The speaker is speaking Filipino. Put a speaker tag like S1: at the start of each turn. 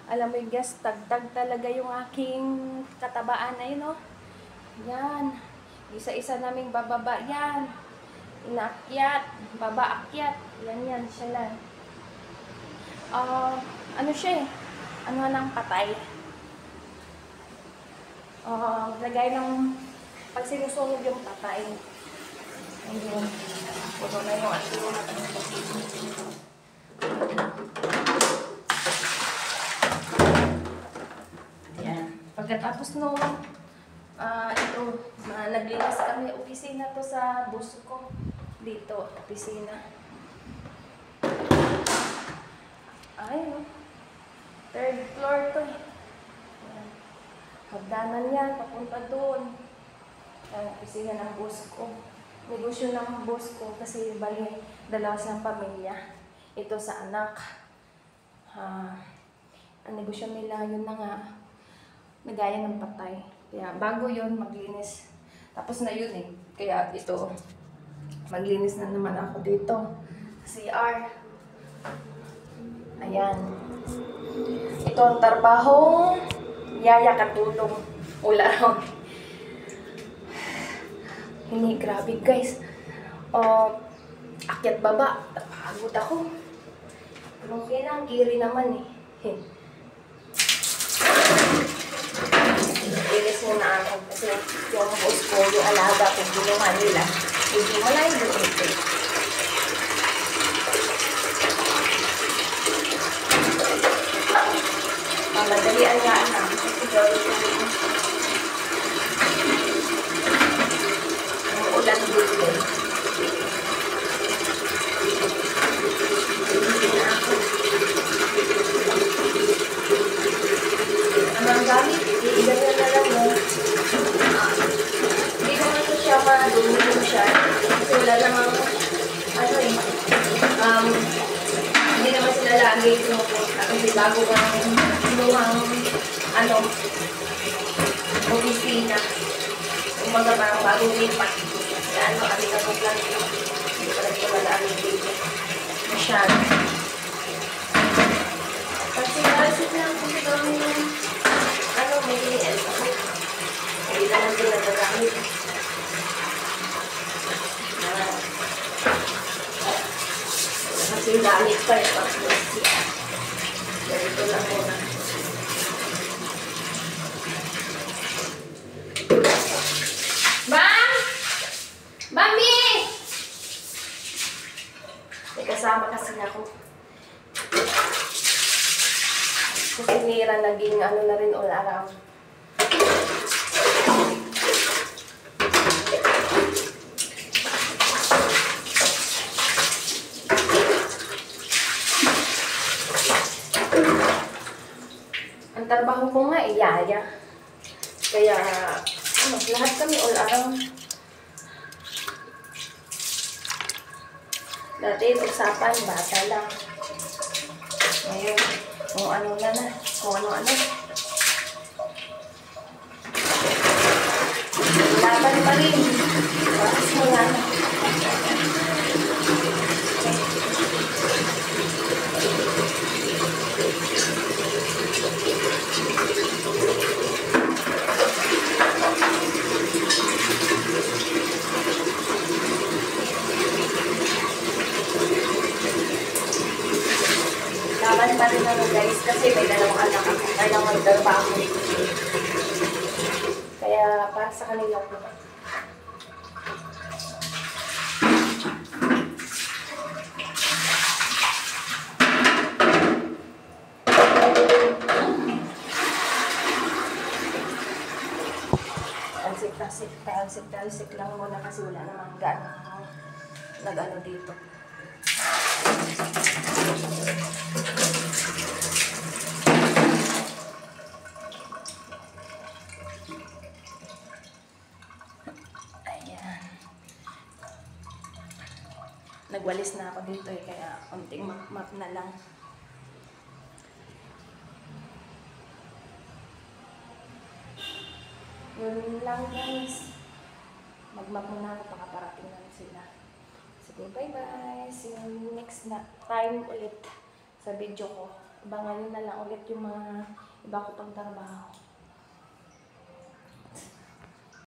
S1: Alam mo yung guys, tagtag talaga yung aking katabaan na yun, oh. Yan. Isa-isa naming bababa yan. Inaakyat, baba-akyat. Yan siya lang. Ano siya eh? Ano nang patay? Lagay ng pag sinusunog yung patay. Ayun. Puno na yung asin. Ayan. Pagkatapos nung naglinis kami, opisina to sa boss ko. Dito, opisina. Ayun. Third floor to eh. Ayan. Hagdanan yan, papunta doon. Ayan, opisina ng boss ko. Negosyo ng boss ko kasi bali dalawa silang pamilya. Ito sa anak. Ang negosyo nila, yun na nga, nagaya ng patay. Kaya bago yun, maglinis. Tapos na yun eh. Kaya ito, maglinis na naman ako dito. CR. Ayan. Ito ang trabahong yaya katulong. Wala raw. Hindi, grabe guys. Akyat baba. Napagod ako. Okay lang, kiri naman eh. Ilis muna ako kasi yung boss ko, yung alaga kung ginawa nila. Hindi malayo yung ito. Madalian nga na. Kasi gawin ko yung ulan dito. Ang gamit, iiganyan na lang mo. Hindi naman ko siya madumulong siya. Kasi wala namang, hindi naman sila lagi pinupunta. Kasi bago kang kinuhang, opisina. Umaga parang bagong lipat. Kaya abitapot lang ito. Hindi pa rin ito malamig dito. Masyado. Kasi nalasip lang kung ito may LS ako. Hindi naman din nagagamit. Kasi gamit pa eh. Ganito lang muna. Bang! Mami! May kasama kasi ako. Kasi nira naging na rin all around. Ang trabaho ko nga yaya. Kaya lahat kami all around. Dati usapan, bata lang. Ngayon, kung ano. Laban pa rin. Bakit mo nga na. Laban pa rin ako guys kasi may dalawang anak ako. Kailang magtrabaho. Kaya para sa kanila ko. Talsik lang muna kasi wala namang gano'ng nag-ano dito. Ayan. Nagwalis na ako dito eh, kaya konting map na lang. Yun lang guys. Mag-map muna ako, pakaparating na sila. Sige, bye-bye. See you next time ulit sa video ko. Abangan nyo na lang ulit yung mga iba ko pang trabaho.